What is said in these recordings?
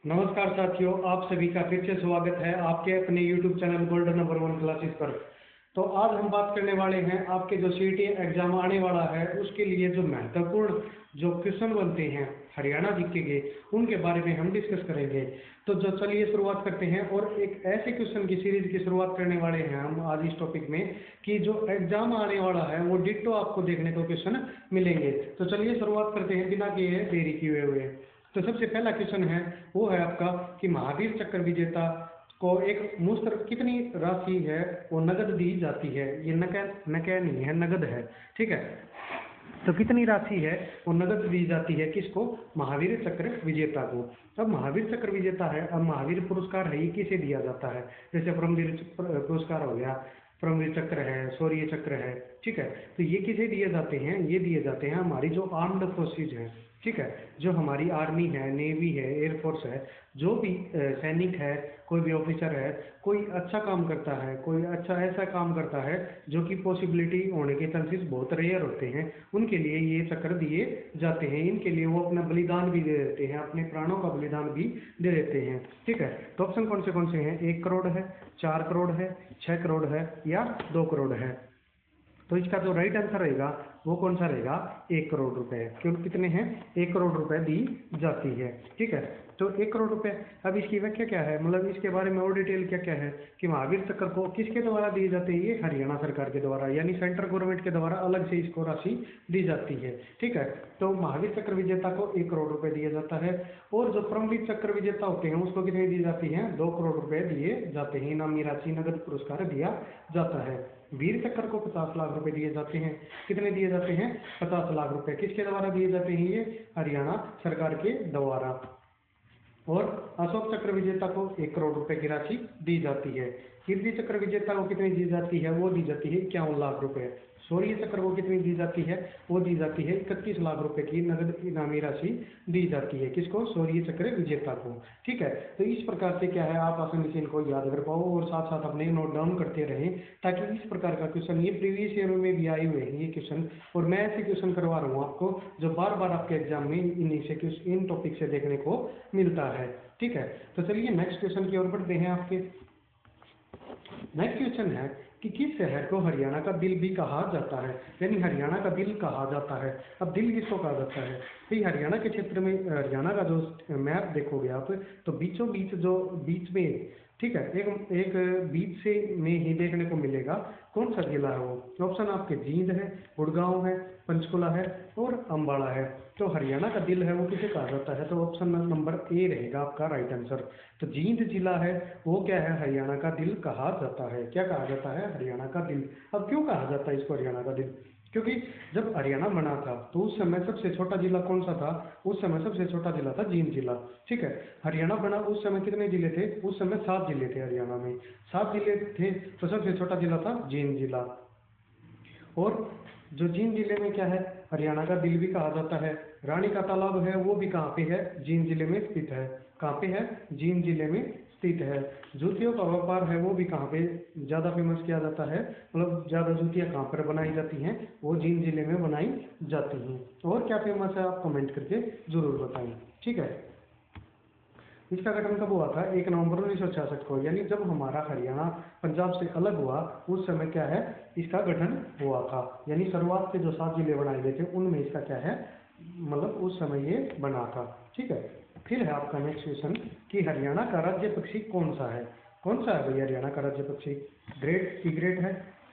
नमस्कार साथियों, आप सभी का फिर से स्वागत है आपके अपने YouTube channel golden number one classes पर। तो आज हम बात करने वाले हैं आपके जो सीईटी एग्जाम आने वाला है उसके लिए जो महत्वपूर्ण जो क्वेश्चन बनते हैं हरियाणा जीके के, उनके बारे में हम डिस्कस करेंगे। तो जो चलिए शुरुआत करते हैं और एक ऐसे क्वेश्चन की सीरीज की शुरुआत करने वाले हैं हम आज इस टॉपिक में कि जो एग्जाम आने वाला है वो डिट्टो आपको देखने को क्वेश्चन मिलेंगे। तो चलिए शुरुआत करते हैं बिना किए देरी किए हुए। तो सबसे पहला क्वेश्चन है वो है आपका कि महावीर चक्र विजेता को एक मुश्त कितनी राशि है वो नगद दी जाती है। ये नकद नहीं है, नगद है, ठीक है। तो कितनी राशि है वो नगद दी जाती है किसको? महावीर चक्र विजेता को। अब महावीर चक्र विजेता है, अब महावीर पुरस्कार है, ये किसे दिया जाता है? जैसे परमवीर पुरस्कार हो गया, परमवीर चक्र है, शौर्य चक्र है, ठीक है। तो ये किसे दिए जाते हैं? ये दिए जाते हैं हमारी जो आर्म्ड फोर्सेज है, ठीक है। जो हमारी आर्मी है, नेवी है, एयरफोर्स है, जो भी सैनिक है, कोई भी ऑफिसर है, कोई अच्छा काम करता है, कोई अच्छा ऐसा काम करता है जो कि पॉसिबिलिटी होने के चांसेस बहुत रेयर होते हैं, उनके लिए ये चक्र दिए जाते हैं। इनके लिए वो अपना बलिदान भी दे देते हैं, अपने प्राणों का बलिदान भी दे देते हैं, ठीक है। तो ऑप्शन कौन से हैं? 1 करोड़ है, 4 करोड़ है, 6 करोड़ है या 2 करोड़ है। तो इसका जो राइट आंसर रहेगा वो कौन सा रहेगा? 1 करोड़ रुपए। क्यों कितने हैं? 1 करोड़ रुपए दी जाती है, ठीक है। तो 1 करोड़ रुपए। अब इसकी व्याख्या क्या है, मतलब इसके बारे में और डिटेल क्या क्या है कि महावीर चक्र को किसके द्वारा दिए जाते हैं? ये हरियाणा सरकार के द्वारा, यानी सेंट्रल गवर्नमेंट के द्वारा अलग से इसको राशि दी जाती है, ठीक है। तो महावीर चक्र विजेता को 1 करोड़ रुपए दिया जाता है। और जो परमवीर चक्र विजेता होते हैं उसको कितनी दी जाती है? 2 करोड़ रुपए दिए जाते हैं, इनामी राशि नगद पुरस्कार दिया जाता है। वीर चक्र को 50 लाख रुपए दिए जाते हैं। कितने दिए जाते हैं? 50 लाख रुपए। किसके द्वारा दिए जाते हैं? ये हरियाणा सरकार के द्वारा। और अशोक चक्र विजेता को 1 करोड़ रुपए की राशि दी जाती है। कीर्ति चक्र विजेता को कितनी दी जाती है? वो दी जाती है 51 लाख रुपए। शौर्य चक्र को कितनी दी जाती है? वो दी जाती है 31 लाख रुपए की नगद इनामी राशि दी जाती है। किसको? शौर्य चक्र विजेता को, ठीक है। तो इस प्रकार से क्या है, आप आसानी से इनको याद कर पाओ और साथ साथ अपने नोट डाउन करते रहें, ताकि इस प्रकार का क्वेश्चन ये प्रीवियस ईयर में भी आए हुए हैं ये क्वेश्चन, और मैं ऐसे क्वेश्चन करवा रहा हूँ आपको जो बार बार आपके एग्जाम में इन टॉपिक से देखने को मिलता है, ठीक है। तो चलिए नेक्स्ट क्वेश्चन की ओर बढ़ते हैं। आपके नेक्स्ट क्वेश्चन है कि किस शहर को हरियाणा का दिल भी कहा जाता है, यानी हरियाणा का दिल कहा जाता है। अब दिल किसको कहा जाता है भाई? हरियाणा के क्षेत्र में, हरियाणा का जो मैप देखोगे आप, तो बीचों बीच जो बीच में, ठीक है, एक एक बीच से में ही देखने को मिलेगा कौन सा जिला है वो। ऑप्शन आपके जींद है, गुड़गांव है, पंचकुला है और अम्बाड़ा है। तो हरियाणा का दिल है वो किसे कहा जाता है? तो ऑप्शन नंबर ए रहेगा आपका राइट आंसर। तो जींद जिला है वो क्या है? हरियाणा का दिल कहा जाता है। क्या कहा जाता है? हरियाणा का दिल। अब क्यों कहा जाता है इसको हरियाणा का दिल? क्योंकि जब हरियाणा बना था तो उस समय सबसे छोटा जिला कौन सा था? उस समय सबसे छोटा जिला था जींद जिला, ठीक है। हरियाणा बना उस समय कितने जिले थे? उस समय 7 जिले थे हरियाणा में, 7 जिले थे। तो सबसे छोटा जिला था जींद जिला। और जो जींद जिले में क्या है, हरियाणा का दिल भी कहा जाता है। रानी का तालाब है वो भी कहाँ पे है? जींद जिले में स्थित है। कहाँ पे है? जींद जिले में स्थित है। जूतियों का व्यापार है वो भी कहाँ पे ज्यादा फेमस किया जाता है, मतलब ज्यादा जूतियां कहाँ पर बनाई जाती हैं? वो जींद जिले में बनाई जाती हैं। और क्या फेमस है आप कमेंट करके जरूर बताएं, ठीक है। इसका गठन कब हुआ था? 1 नवंबर 1966 को, यानी जब हमारा हरियाणा पंजाब से अलग हुआ उस समय क्या है, इसका गठन हुआ था। यानी शुरुआत के जो 7 जिले बनाए गए थे उनमें इसका क्या है, मतलब उस समय ये बना था, ठीक है। फिर है आपका नेक्स्ट क्वेश्चन कि हरियाणा का राज्य पक्षी कौन सा है? कौन सा है भैया हरियाणा का राज्य पक्षी? ग्रेट ईग्रेट है,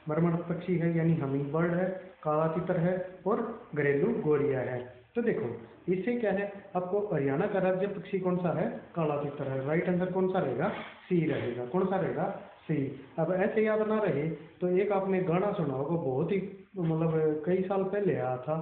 मरमर पक्षी है यानी हमिंग बर्ड है, काला तितर है और घरेलू गोरिया है। तो देखो इससे क्या है, आपको हरियाणा का राज्य पक्षी कौन सा है? काला तितर है। राइट आंसर कौन सा रहेगा? सी रहेगा। कौन सा रहेगा? सी। अब ऐसे याद ना रहे तो एक आपने गाना सुना होगा, बहुत ही मतलब कई साल पहले आया था,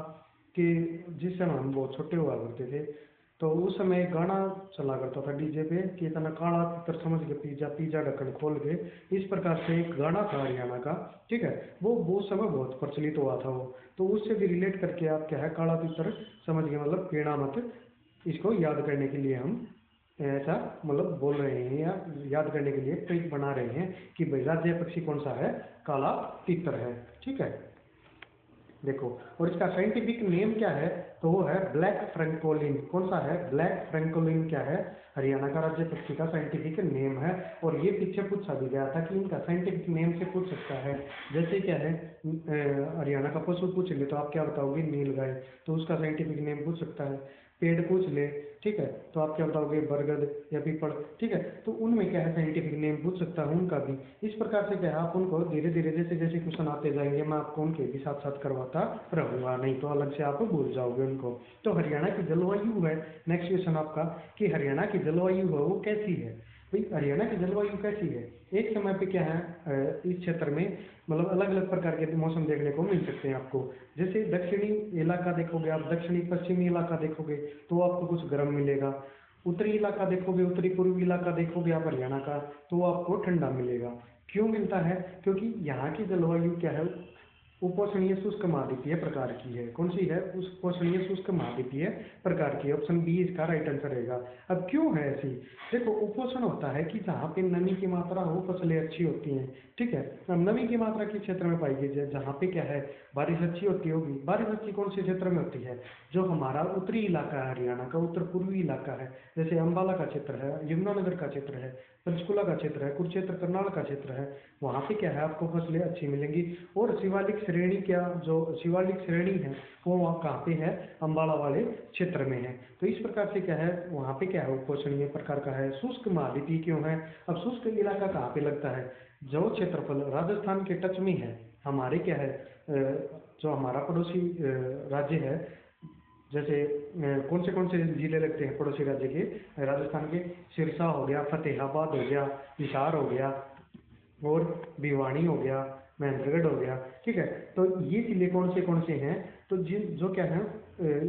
कि जिस समय हम बहुत छोटे हुआ करते थे तो उस समय एक गाना चला करता था डीजे पे कि इतना काला तितर समझ के पिज्जा पिज्जा ढक्कन खोल के, इस प्रकार से एक गाना था हरियाणा का, ठीक है। वो उस समय बहुत प्रचलित हुआ था वो। तो उससे भी रिलेट करके आप क्या है, काला तितर समझ गए, मतलब पेड़ा मत, इसको याद करने के लिए हम ऐसा मतलब बोल रहे हैं या याद करने के लिए ट्रिक बना रहे हैं कि भाई राज्य पक्षी कौन सा है? काला तितर है, ठीक है। देखो, और इसका साइंटिफिक नेम क्या है, तो वो है ब्लैक फ्रैंकोलिन। कौन सा है? ब्लैक फ्रैंकोलिन क्या है? हरियाणा का राज्य पक्षी का साइंटिफिक नेम है। और ये पीछे पूछा भी गया था कि इनका साइंटिफिक नेम से पूछ सकता है। जैसे क्या है, हरियाणा का पशु पूछ ले तो आप क्या बताओगे? नीलगाय, तो उसका साइंटिफिक नेम पूछ सकता है। पेड़ पूछ ले, ठीक है, तो आप क्या बताओगे? बरगद या पीपल, ठीक है। तो उनमें क्या है, साइंटिफिक नेम पूछ सकता है उनका भी। इस प्रकार से क्या है, आप उनको धीरे धीरे जैसे जैसे क्वेश्चन आते जाएंगे मैं आपको उनके भी साथ साथ करवाता रहूंगा, नहीं तो अलग से आप भूल जाओगे उनको। तो हरियाणा की जलवायु है, नेक्स्ट क्वेश्चन आपका, कि हरियाणा की जलवायु है वो कैसी है? भाई हरियाणा की जलवायु कैसी है? एक समय पे क्या है, इस क्षेत्र में मतलब अलग अलग प्रकार के मौसम देखने को मिल सकते हैं आपको। जैसे दक्षिणी इलाका देखोगे आप, दक्षिणी पश्चिमी इलाका देखोगे तो आपको कुछ गर्म मिलेगा। उत्तरी इलाका देखोगे, उत्तरी पूर्वी इलाका देखोगे आप हरियाणा का, तो आपको ठंडा मिलेगा। क्यों मिलता है? क्योंकि यहाँ की जलवायु क्या है, उपोष्णीय शुष्क महाद्वीपीय प्रकार की है। कौन सी है? उपोष्णीय शुष्क महाद्वीपीय प्रकार की। ऑप्शन बी इसका राइट आंसर रहेगा। अब क्यों है ऐसी? देखो, उपोषण होता है कि जहाँ पे नमी की मात्रा हो, फसलें अच्छी होती हैं, ठीक है। अब नमी की मात्रा किस क्षेत्र में पाई गई है? जहाँ पे क्या है, बारिश अच्छी होती होगी। बारिश अच्छी कौन से क्षेत्र में होती है? जो हमारा उत्तरी इलाका है हरियाणा का, उत्तर पूर्वी इलाका है, जैसे अम्बाला का क्षेत्र है, यमुनानगर का क्षेत्र है, पंचकुला का क्षेत्र है, कुरुक्षेत्र करनाल का क्षेत्र है, वहाँ पे क्या है, आपको फसलें अच्छी मिलेंगी। और शिवालिक श्रेणी, क्या जो शिवालिक श्रेणी है वो वहाँ कहाँ पे है? अम्बाला वाले क्षेत्र में है। तो इस प्रकार से क्या है, वहाँ पे क्या है, उपोषणीय प्रकार का है। शुष्क महाद्वीपीय क्यों है? अब शुष्क इलाका कहाँ पे लगता है? जो क्षेत्रफल राजस्थान के टच में है, हमारे क्या है, जो हमारा पड़ोसी राज्य है, जैसे कौन से जिले लगते हैं पड़ोसी राज्य के? राजस्थान के सिरसा हो गया, फतेहाबाद हो गया, हिसार हो गया, और भिवानी हो गया, महेंद्रगढ़ हो गया, ठीक है। तो ये जिले कौन से हैं? तो जिन जो क्या है,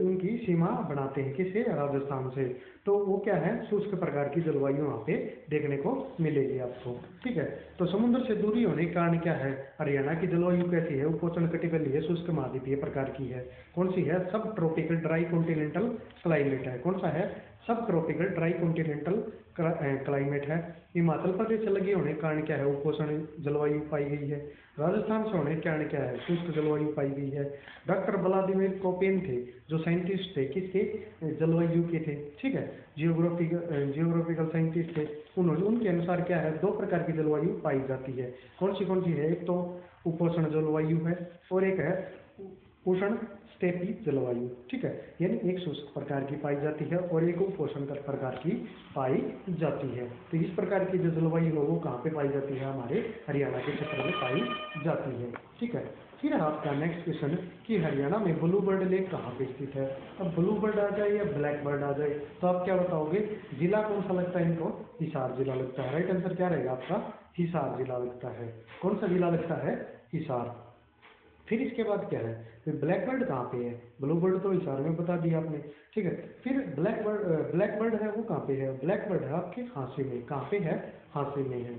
उनकी सीमा बनाते हैं किससे? राजस्थान से। तो वो क्या है, शुष्क प्रकार की जलवायु वहाँ पे देखने को मिलेगी आपको, ठीक है। तो समुद्र से दूरी होने के कारण क्या है, हरियाणा की जलवायु कैसी है? उपोष्ण कटिबंधीय शुष्क महाद्वीपीय प्रकार की है। कौन सी है? सब ट्रॉपिकल ड्राई कॉन्टिनेंटल क्लाइमेट है। कौन सा है? सब ट्रॉपिकल ड्राई कॉन्टिनेंटल क्लाइमेट है। हिमाचल प्रदेश से लगे होने के कारण क्या है, उपोष्ण जलवायु पाई गई है। राजस्थान से होने के कारण क्या है, शुष्क जलवायु पाई गई है। डॉक्टर व्लादिमीर कोपेन थे, जो साइंटिस्ट थे, किसके? जलवायु के थे, ठीक है, जियोग्राफिकल साइंटिस्ट थे। उन्होंने, उनके अनुसार क्या है, दो प्रकार की जलवायु पाई जाती है। कौन सी है? एक तो उपोष्ण जलवायु है, और एक है उष्ण स्टेपी जलवायु, ठीक है। यानी एक शुष्क प्रकार की पाई जाती है और एक उपोष्ण प्रकार की पाई जाती है। तो इस प्रकार की जो जलवायु है वो कहाँ पे पाई जाती है? हमारे हरियाणा के क्षेत्र में पाई जाती है, ठीक है। फिर आपका नेक्स्ट क्वेश्चन, कि हरियाणा में ब्लू बर्ड लेक कहाँ पे स्थित है? अब ब्लू बर्ड आ जाए या ब्लैक बर्ड आ जाए, तो आप क्या बताओगे? जिला कौन सा लगता है इनको? हिसार जिला लगता है। राइट आंसर क्या रहेगा आपका? हिसार जिला लगता है। कौन सा जिला लगता है? हिसार। फिर इसके बाद क्या है, फिर ब्लैक बर्ड कहाँ पे है? ब्लू बर्ड तो हिसार में बता दिया आपने, ठीक है। फिर ब्लैक बर्ड है वो कहाँ पे है? ब्लैक बर्ड है आपके हाँसी में। कहाँ पे है? हाँसी में है।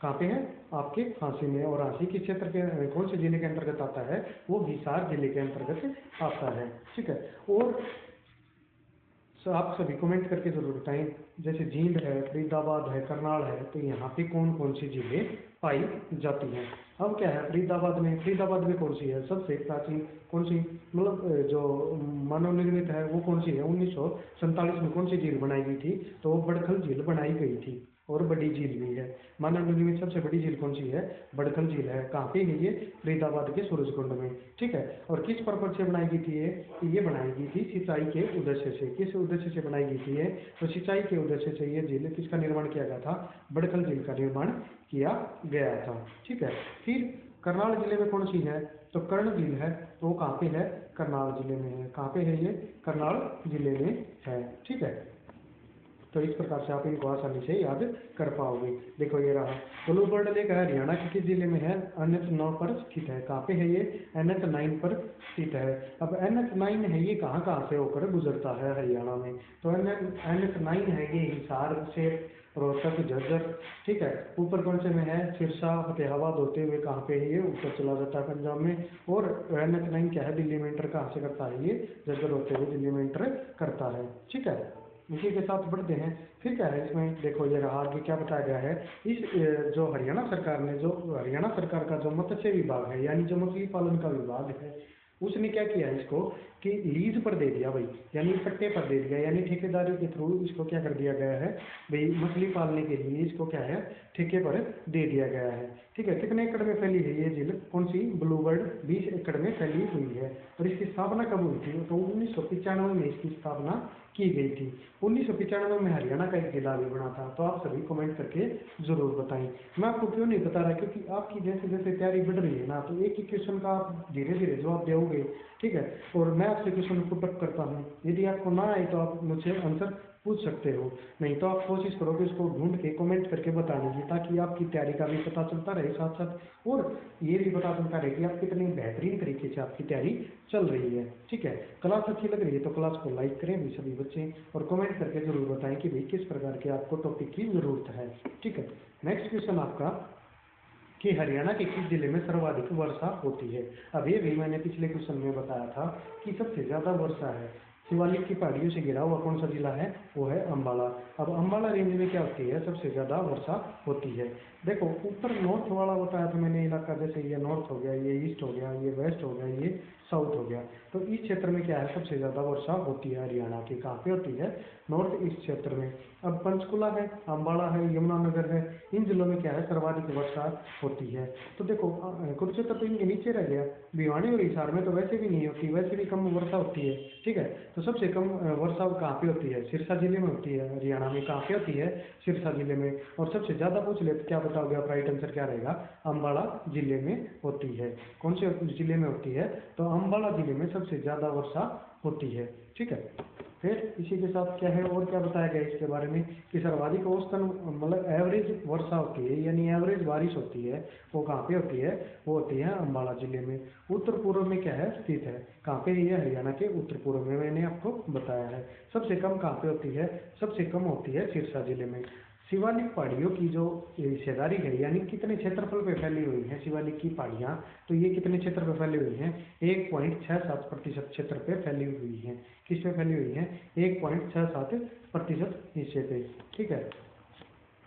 कहाँ पे है? आपके हाँसी में। और हाँसी किस क्षेत्र के, कौन से जिले के अंतर्गत आता है? वो हिसार जिले के अंतर्गत आता है, ठीक है। और आप सभी कमेंट करके जरूर बताएं, जैसे जींद है, फरीदाबाद है, करनाल है, तो यहाँ पे कौन कौन सी झीलें पाई जाती हैं? अब क्या है, फरीदाबाद में कौन सी है सबसे प्राचीन? कौन सी, मतलब जो मानव निर्मित है वो कौन सी है? 1947 में कौन सी झील बनाई गई थी? तो वो बड़खल झील बनाई गई थी, और बड़ी झील भी है। मानव निर्मित सबसे बड़ी झील कौन सी है? बड़खल झील है। कहाँ पे है ये? फरीदाबाद के सूरजकुंड में, ठीक है। और किस पर्पज से बनाई गई थी ये? ये बनाई गई थी सिंचाई के उद्देश्य से। किस उद्देश्य से बनाई गई थी ये? तो सिंचाई के उद्देश्य से ये झील, किसका निर्माण किया गया था? बड़खल झील का निर्माण किया गया था, ठीक है। फिर करनाल जिले में कौन सी है? तो कर्ण झील है। तो वो कहाँ पे है? करनाल जिले में है। कहाँ पे है ये? करनाल जिले में है, ठीक है। तो इस प्रकार से आप इनको आसानी से याद कर पाओगे। देखो ये रहा ब्लू बर्ड लेक है, हरियाणा के किस जिले में है? NH9 पर स्थित है। कहाँ पे है ये? NH9 पर स्थित है। अब NH9 है ये कहाँ से होकर गुजरता है हरियाणा में? तो NH9 है ये हिसार से रोहतक, झज्जर, ठीक है। ऊपर कौन से में है? सिरसा, फतेहाबाद होते हुए कहाँ पे है ये? ऊपर चला जाता है पंजाब में। और NH9 क्या है? दिल्ली में एंटर कहाँ से करता है ये? झज्जर होते हुए दिल्ली में एंटर करता है, ठीक है। इसी के साथ बढ़ते हैं। फिर क्या है इसमें, देखो ये रहा आगे क्या बताया गया है। इस जो हरियाणा सरकार ने, जो हरियाणा सरकार का जो मत्स्य विभाग है, यानी जो मछली पालन का विभाग है, उसने क्या किया इसको कि लीज पर दे दिया भाई, यानी पट्टे पर दे दिया, यानी ठेकेदारी के थ्रू इसको क्या कर दिया गया है भाई, मछली पालने के लिए इसको क्या है ठेके पर दे दिया गया है। ठीक है, कितने एकड़ में फैली है ये झील, कौन सी, ब्लूबर्ड, 20 एकड़ में फैली हुई है। और इसकी स्थापना कब हुई थी, तो 1995 में इसकी स्थापना की गई थी। 1995 में हरियाणा का एक जिला भी बना था। तो आप सभी कमेंट करके जरूर बताएं। मैं आपको क्यों नहीं बता रहा, क्योंकि आपकी जैसे जैसे तैयारी बढ़ रही है ना, तो एक ही क्वेश्चन का आप धीरे धीरे जवाब दोगे। ठीक है, और मैं आपसे क्वेश्चन पुट अप करता हूँ, यदि आपको ना आए तो आप मुझसे आंसर पूछ सकते हो, नहीं तो आप कोशिश करो कि उसको ढूंढ के कमेंट करके बताने की, ताकि आपकी तैयारी का भी पता चलता रहे साथ साथ, और ये भी पता चलता रहे कि आप कितनी बेहतरीन तरीके से आपकी तैयारी चल रही है। ठीक है, क्लास अच्छी लग रही है तो क्लास को लाइक करें भी सभी बच्चे, और कमेंट करके जरूर बताएं कि भाई किस प्रकार के आपको टॉपिक की जरूरत है। ठीक है, नेक्स्ट क्वेश्चन आपका कि हरियाणा के किस जिले में सर्वाधिक वर्षा होती है। अब ये भी मैंने पिछले क्वेश्चन में बताया था कि सबसे ज्यादा वर्षा है शिवालिक की पहाड़ियों से घिरा हुआ कौन सा जिला है, वो है अम्बाला। अब अम्बाला रेंज में क्या होती है, सबसे ज्यादा वर्षा होती है। देखो ऊपर नॉर्थ वाला बताया था मैंने इलाका, जैसे ये नॉर्थ हो गया, ये ईस्ट हो गया, ये वेस्ट हो गया, ये साउथ हो गया। तो इस क्षेत्र में क्या है, सबसे ज्यादा वर्षा होती है हरियाणा की, कहाँ पे होती है, नॉर्थ ईस्ट क्षेत्र में। अब पंचकुला है, अम्बाला है, यमुनानगर है, इन जिलों में क्या है सर्वाधिक वर्षा होती है। तो देखो कुरुक्षेत्र तो इनके नीचे रह गया, भिवानी और हिसार में तो वैसे भी नहीं होती, वैसे भी कम वर्षा होती है। ठीक है, तो सबसे कम वर्षा कहाँ पे होती है, सिरसा जिले में होती है। हरियाणा में कहाँ पे होती है, सिरसा जिले में। और सबसे ज्यादा पूछ ले तो क्या बताओगे आप, राइट आंसर क्या रहेगा, अम्बाला जिले में होती है। कौन से जिले में होती है, तो अम्बाला जिले में सबसे ज्यादा वर्षा होती है। ठीक है, फिर इसी के साथ क्या है और क्या बताया गया इसके बारे में कि सर्वाधिक औसतन मतलब एवरेज वर्षा होती है, यानी एवरेज बारिश होती है, वो कहाँ पे होती है, वो होती है अम्बाला जिले में। उत्तर पूर्व में क्या है स्थित है, कहाँ पे है, हरियाणा के उत्तर पूर्व में, मैंने आपको बताया है। सबसे कम कहाँ पे होती है, सबसे कम होती है सिरसा जिले में। शिवालिक पहाड़ियों की जो हिस्सेदारी है, यानी कितने क्षेत्रफल पे फैली हुई है शिवालिक की पहाड़ियाँ, तो ये कितने क्षेत्र पे फैली हुई हैं, 1.67% क्षेत्र पे फैली हुई हैं। किस पे फैली हुई है, 1.67% हिस्से पे। ठीक है,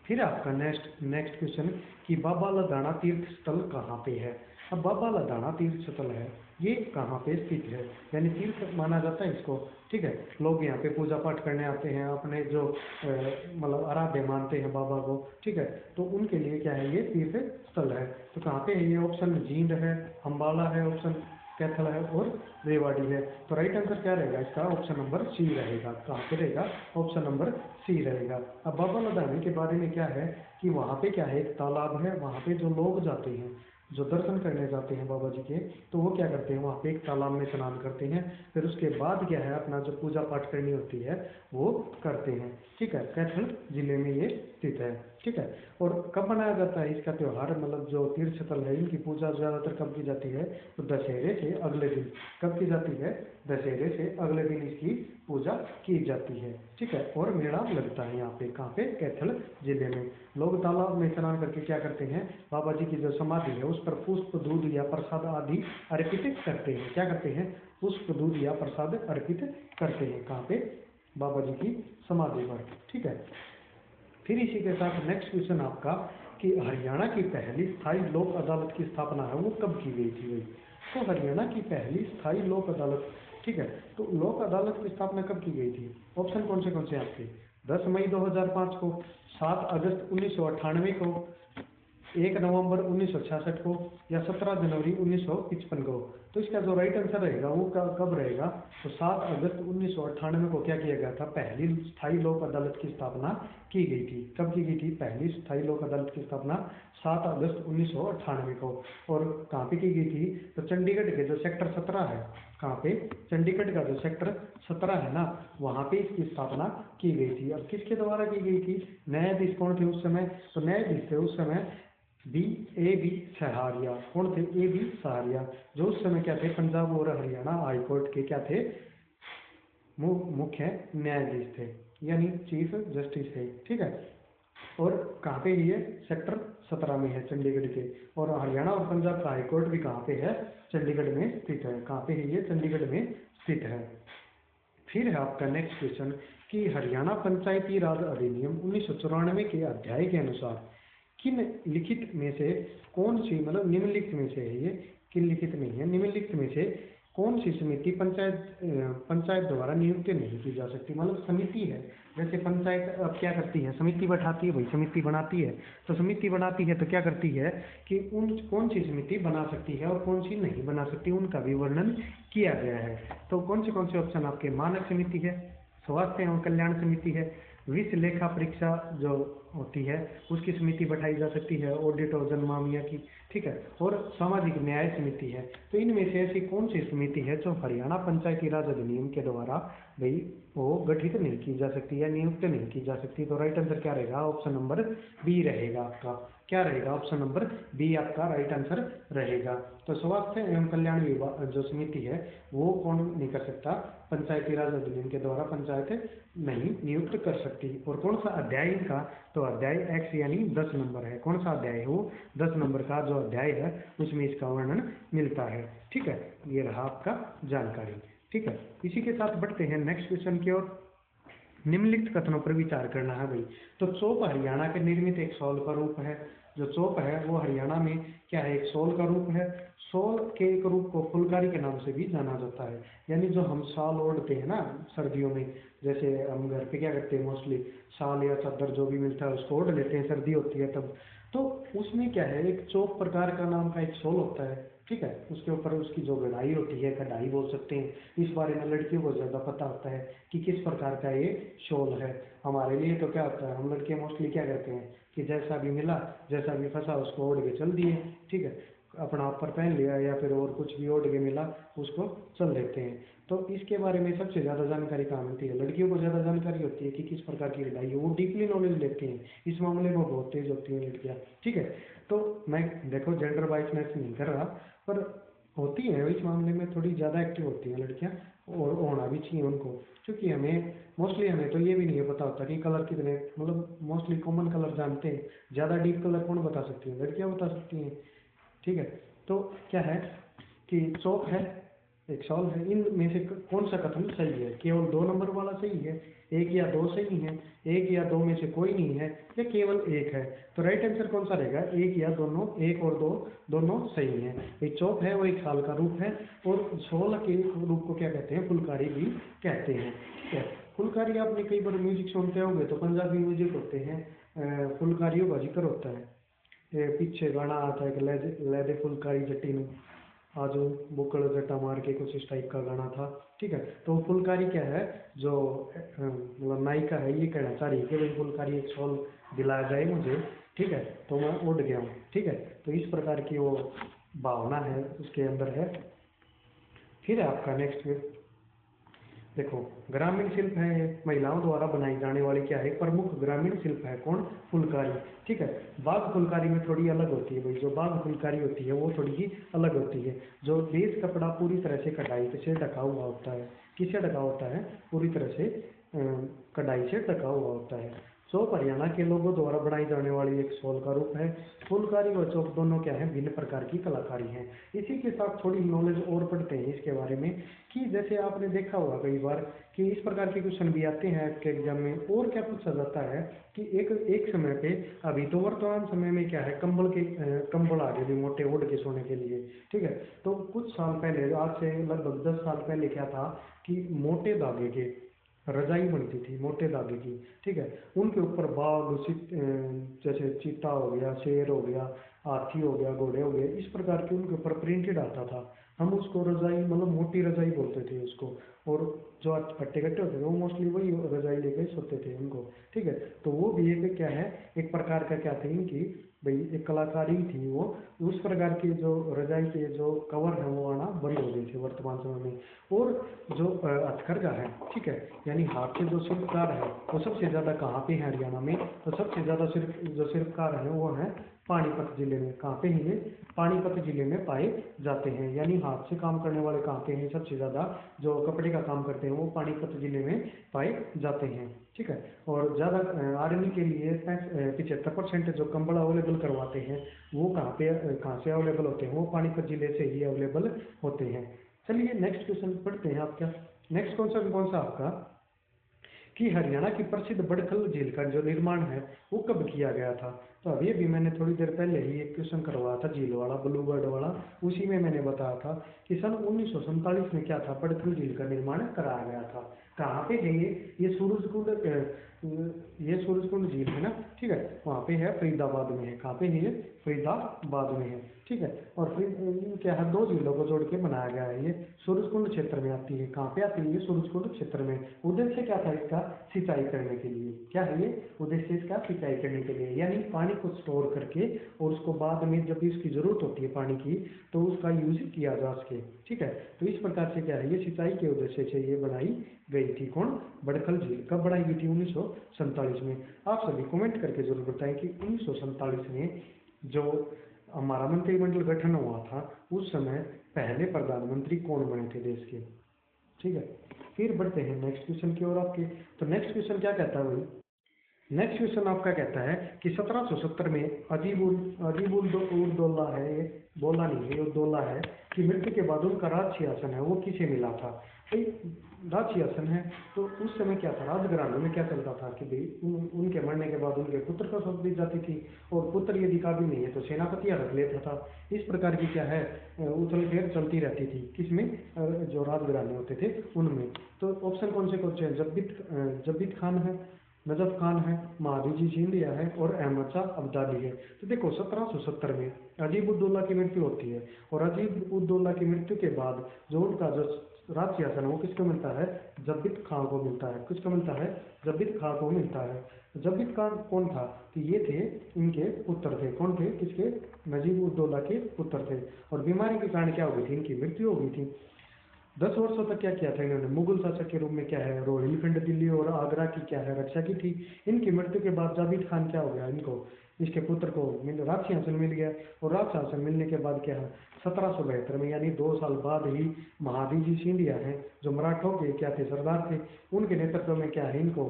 फिर आपका नेक्स्ट नेक्स्ट क्वेश्चन कि बाबा लदाना तीर्थ स्थल कहाँ पे है। अब बाबा लदाना तीर्थ स्थल है, ये कहाँ पे स्थित है, यानी तीर्थ माना जाता है इसको। ठीक है, लोग यहाँ पे पूजा पाठ करने आते हैं, अपने जो मतलब आराध्य मानते हैं बाबा को। ठीक है, तो उनके लिए क्या है, ये तीर्थ स्थल है। तो कहाँ पे है ये, ऑप्शन जींद है, अम्बाला है, ऑप्शन कैथल है, और रेवाड़ी है। तो राइट आंसर क्या रहेगा इसका, ऑप्शन नंबर सी रहेगा। कहाँ पे रहेगा, ऑप्शन नंबर सी रहेगा। अब बाबा लदानी के बारे में क्या है कि वहाँ पे क्या है, एक तालाब है, वहाँ पे जो लोग जाते हैं, जो दर्शन करने जाते हैं बाबा जी के, तो वो क्या करते हैं, वहाँ पे एक तालाब में स्नान करते हैं, फिर उसके बाद क्या है अपना जो पूजा पाठ करनी होती है वो करते हैं। ठीक है, कैथल जिले में ये स्थित है। ठीक है, और कब मनाया जाता है इसका त्यौहार, मतलब जो तीर्थ स्थल है इनकी पूजा ज्यादातर कब की जाती है, तो दशहरे से अगले दिन। कब की जाती है, दशहरे से अगले दिन इसकी पूजा की जाती है। ठीक है, और मेला लगता है यहाँ पे, कहाँ पे, कैथल जिले में। लोग तालाब में स्नान करके क्या करते हैं, बाबा जी की जो समाधि है उस पर पुष्प, दूध या प्रसाद आदि अर्पित करते हैं। क्या करते हैं, पुष्प, दूध या प्रसाद अर्पित करते हैं, कहाँ पे, बाबा जी की समाधि पर। ठीक है, फिर इसी के साथ नेक्स्ट क्वेश्चन आपका कि हरियाणा की पहली स्थायी लोक अदालत की स्थापना है वो कब की गई थी भाई। तो हरियाणा की पहली स्थायी लोक अदालत, ठीक है, तो लोक अदालत की स्थापना कब की गई थी, ऑप्शन कौन से आपके, 10 मई 2005 को, 7 अगस्त 1998 को, 1 नवंबर 1966 को, या 17 जनवरी 1955 को। तो इसका जो राइट आंसर रहेगा वो कब रहेगा, तो 7 अगस्त 1998 को क्या किया गया था, पहली स्थायी लोक अदालत की स्थापना की गई थी। कब की गई थी पहली स्थायी लोक अदालत की स्थापना, 7 अगस्त 1998 को। और कहाँ पे की गई थी, तो चंडीगढ़ के जो सेक्टर 17 है, कहाँ पे, चंडीगढ़ का जो सेक्टर 17 है ना, वहाँ पे इसकी स्थापना की गई थी। अब किसके द्वारा की गई थी, न्यायाधीश कौन थे उस समय, तो न्यायाधीश थे उस समय बी सहारिया। कौन थे, ए बी सहारिया, जो उस समय क्या थे, पंजाब और हरियाणा हाई कोर्ट के क्या थे, मुख्य न्यायाधीश थे, यानी चीफ जस्टिस थे। ठीक है, और कहाँ पे ये सेक्टर 17 में है चंडीगढ़ के, और हरियाणा और पंजाब का हाई कोर्ट भी कहाँ पे है, चंडीगढ़ में स्थित है। कहाँ पे है ये, चंडीगढ़ में स्थित है। फिर है आपका नेक्स्ट क्वेश्चन कि हरियाणा पंचायती राज अधिनियम 1994 के अध्याय के अनुसार किन लिखित में से कौन सी, मतलब निम्नलिखित में से है ये, किन लिखित नहीं है, निम्नलिखित में से कौन सी समिति पंचायत द्वारा नियुक्त नहीं की जा सकती। मतलब समिति है, जैसे पंचायत अब क्या करती है, समिति बैठाती है भाई, समिति बनाती है। तो समिति बनाती है तो क्या करती है कि कौन सी समिति बना सकती है और कौन सी नहीं बना सकती, उनका भी वर्णन किया गया है। तो कौन से ऑप्शन आपके, मानक समिति है, स्वास्थ्य एवं कल्याण समिति है, विश्व लेखा परीक्षा जो होती है उसकी समिति बैठाई जा सकती है, ऑडिट और जनमामिया की, ठीक है, और सामाजिक न्याय समिति है। तो इनमें से ऐसी कौन सी समिति है जो हरियाणा पंचायती राज अधिनियम के द्वारा भाई वो गठित नहीं की जा सकती या नियुक्त नहीं की जा सकती। तो राइट आंसर क्या रहेगा, ऑप्शन नंबर बी रहेगा आपका। क्या रहेगा, ऑप्शन नंबर बी आपका राइट आंसर रहेगा। तो स्वास्थ्य एवं कल्याण विभाग जो समिति है वो कौन नहीं कर सकता, पंचायती राज अधिनियम के द्वारा पंचायत नहीं नियुक्त कर सकती। और कौन सा अध्याय इनका, तो अध्याय एक्स यानी 10 नंबर है। कौन सा अध्याय है वो, 10 नंबर का जो अध्याय है उसमें इसका वर्णन मिलता है, ठीक है। ये रहा आपका जानकारी, ठीक है। इसी के साथ बढ़ते हैं नेक्स्ट क्वेश्चन की ओर। निम्नलिखित कथनों पर विचार करना है भाई। तो चोप हरियाणा के निर्मित एक शॉल का रूप है। जो चोप है वो हरियाणा में क्या है, एक शॉल का रूप है। शॉल के एक रूप को फुलकारी के नाम से भी जाना जाता है। यानी जो हम शाल ओढ़ते हैं ना सर्दियों में, जैसे हम घर पे क्या करते हैं मोस्टली शाल या चादर जो भी मिलता है उसको ओढ़ लेते हैं, सर्दी होती है तब। तो उसमें क्या है, एक चोप प्रकार का नाम का एक शॉल होता है, ठीक है। उसके ऊपर उसकी जो कढ़ाई होती है, कढ़ाई बोल सकते हैं। इस बारे में लड़कियों को ज़्यादा पता होता है कि किस प्रकार का ये शॉल है। हमारे लिए तो क्या होता है, हम लड़के मोस्टली क्या करते हैं कि जैसा भी मिला, जैसा भी फंसा उसको ओढ़ के चल दिए, ठीक है, अपना ऊपर पहन लिया या फिर और कुछ भी ओढ़ के मिला उसको चल देते हैं। तो इसके बारे में सबसे ज़्यादा जानकारी कहाँ मिलती है, लड़कियों को ज़्यादा जानकारी होती है कि किस प्रकार की कढ़ाई है, वो डीपली नॉलेज लेती हैं इस मामले में, बहुत तेज होती हैं लड़कियाँ, ठीक है। तो मैं देखो जेंडर वाइसनेस नहीं कर रहा, पर होती है इस मामले में, थोड़ी ज़्यादा एक्टिव होती हैं लड़कियाँ, और होना भी चाहिए उनको। क्योंकि हमें मोस्टली हमें तो ये भी नहीं पता होता कि कलर कितने, मतलब मोस्टली कॉमन कलर जानते हैं, ज़्यादा डीप कलर कौन बता सकती है, लड़कियाँ बता सकती हैं, ठीक है। तो क्या है कि चौक है, एक शॉल है, इनमें से कौन सा कथन सही है, केवल 2 नंबर वाला सही है, 1 या 2 सही है, 1 या 2 में से कोई नहीं है, या केवल 1 है। तो राइट आंसर कौन सा रहेगा, 1 या दोनों, 1 और 2 दोनों सही है। एक चौक है वो एक साल का रूप है, और शॉल के रूप को क्या कहते हैं, फुलकारी भी कहते हैं, ठीक है। फुलकारी आपने कई बार म्यूजिक सुनते होंगे तो पंजाबी म्यूजिक होते हैं, फुलकारियों का जिक्र होता है। ये पीछे गाना आता है कि ले दे फुलकारी जट्टी नू आज बुकड़ जट्टा मार के, कुछ इस टाइप का गाना था, ठीक है। तो फुलकारी क्या है, जो मतलब नायिका है ये कहना चाह रही है कि भाई फुलकारी एक शॉल दिलाया जाए मुझे, ठीक है, तो मैं उड़ गया हूँ, ठीक है। तो इस प्रकार की वो भावना है उसके अंदर है। फिर है आपका नेक्स्ट देखो, ग्रामीण शिल्प है, महिलाओं द्वारा बनाई जाने वाली क्या है, प्रमुख ग्रामीण शिल्प है कौन, फुलकारी, ठीक है। बाघ फुलकारी में थोड़ी अलग होती है भाई, जो बाघ फुलकारी होती है वो थोड़ी ही अलग होती है। जो देश कपड़ा पूरी तरह से कढ़ाई से ढका हुआ होता है, किससे ढका होता है, पूरी तरह से कढ़ाई से ढका हुआ होता है। चौक हरियाणा के लोगों द्वारा बनाई जाने वाली एक शॉल का रूप है। फुलकारी व चौक दोनों क्या है, भिन्न प्रकार की कलाकारी हैं। इसी के साथ थोड़ी नॉलेज और पढ़ते हैं इसके बारे में, कि जैसे आपने देखा होगा कई बार कि इस प्रकार के क्वेश्चन भी आते हैं आपके एग्जाम में, और क्या पूछा जाता है कि एक समय पे, अभी तो वर्तमान समय में क्या है, कंबल आ गए भी मोटे ओढ़ के सोने के लिए, ठीक है। तो कुछ साल पहले, आज से लगभग 10 साल पहले क्या था कि मोटे धागे के रजाई बनती थी, मोटे धागे की, ठीक है। उनके ऊपर बाघ, जैसे चीता हो गया, शेर हो गया, हाथी हो गया, घोड़े हो गए, इस प्रकार के उनके ऊपर प्रिंटेड आता था। हम उसको रजाई, मतलब मोटी रजाई बोलते थे उसको। और जो अट्टे कट्टे होते थे वो मोस्टली वही रजाई लेके सोते थे उनको, ठीक है। तो वो भी एक क्या है, एक प्रकार का क्या थी इनकी भाई, एक कलाकारी थी वो। उस प्रकार के जो रजाई के जो कवर है वो आना बंद हो गए थे वर्तमान समय में। और जो हथकरघा है, ठीक है, यानी हाथ से जो शिल्पकार है वो सबसे ज़्यादा कहाँ पे है हरियाणा में, तो सबसे ज़्यादा जो शिल्पकार है वो है पानीपत जिले में। कहाँ पे है, पानीपत जिले में पाए जाते हैं। यानी हाथ से काम करने वाले कहाँ पे हैं, सबसे ज़्यादा जो कपड़े का काम करते हैं वो पानीपत जिले में पाए जाते हैं, ठीक है। और ज़्यादा आर्मी के लिए 75% जो कंबल अवेलेबल करवाते हैं वो कहाँ से अवेलेबल होते हैं, वो पानीपत जिले से ही अवेलेबल होते हैं। चलिए नेक्स्ट क्वेश्चन पढ़ते हैं आपका। नेक्स्ट क्वेश्चन कौन सा आपका, कि हरियाणा की प्रसिद्ध बड़खल झील का जो निर्माण है वो कब किया गया था। तो अभी अभी मैंने थोड़ी देर पहले ही एक क्वेश्चन करवाया था झील वाला, ब्लू बर्ड वाला, उसी में मैंने बताया था कि सन 1947 में क्या था, बड़खल झील का निर्माण कराया गया था। कहाँ पे है ये सूरजकुंड झील है ना, ठीक है, वहाँ पे है, फरीदाबाद में है। कहाँ पे है ये? फरीदाबाद में है, ठीक है। और फिर क्या है, दो झीलों को जोड़ के बनाया गया है। ये सूरजकुंड क्षेत्र में आती है। कहाँ पे आती है ये? सूरजकुंड क्षेत्र में। उद्देश्य क्या था इसका? सिंचाई करने के लिए। क्या है ये उद्देश्य इसका? सिंचाई करने के लिए, यानी पानी को स्टोर करके और उसको बाद में जब भी उसकी जरूरत होती है पानी की तो उसका यूज किया जा सके, ठीक है। तो इस प्रकार से क्या है, ये सिंचाई के उद्देश्य से ये बनाई गई थी। कौन? बड़खल झील। कब बनाई गई थी? 1947 में। आप सभी कमेंट करके जरूर बताएं कि 1947 में जो हमारा मंत्रिमंडल गठन हुआ था उस समय पहले प्रधानमंत्री कौन बने थे देश के, ठीक है। फिर बढ़ते हैं नेक्स्ट क्वेश्चन की ओर आपके। तो नेक्स्ट क्वेश्चन क्या कहता है भाई? नेक्स्ट क्वेश्चन आपका कहता है कि 1770 में अजीबुल दौला है, ये दौला नहीं है, ये दौला है, कि मृत्यु के बाद उनका राज सिंहासन है वो किसे मिला था? भाई राज सिंहासन है तो उस समय क्या था, राजघराने में क्या चलता था कि भाई उनके मरने के बाद उनके पुत्र को सौंप दी जाती थी, और पुत्र यदि काबिल नहीं है तो सेनापति रख लेता था। इस प्रकार की क्या है उथल फेर चलती रहती थी। किसमें? जो राजघराने होते थे उनमें। तो ऑप्शन कौन से कौन से हैं? जब्बित खान है, नजफ खान है, महादजी सिंधिया है, और अहमद शाह अब्दाली है। तो देखो 1770 में अजीबुद्दौला की मृत्यु होती है, और अजीबुद्दौला की मृत्यु के बाद जो उनका जो राज सिंहासन है वो किसको मिलता है? जब्बित खान को मिलता है। किसको मिलता है? जब्बित खान को मिलता है। जब्बित खान कौन था? कि ये थे इनके पुत्र थे। कौन थे? किसके? नजीबुद्दौला के पुत्र थे। और बीमारी के कारण क्या हो गई थी? इनकी मृत्यु हो गई थी। 10 वर्षों तक क्या किया था इन्होंने? मुगल शासक के रूप में क्या है, रोहिलखंड, दिल्ली और आगरा की क्या है, रक्षा की थी। इनकी मृत्यु के बाद जाबित खान क्या हो गया, इनको इसके पुत्र को राज सिंहासन मिल गया। और राज सिंहासन मिलने के बाद क्या है, 1772 में यानी 2 साल बाद ही महादजी सिंधिया हैं जो मराठों के क्या थे, सरदार थे, उनके नेतृत्व में क्या है इनको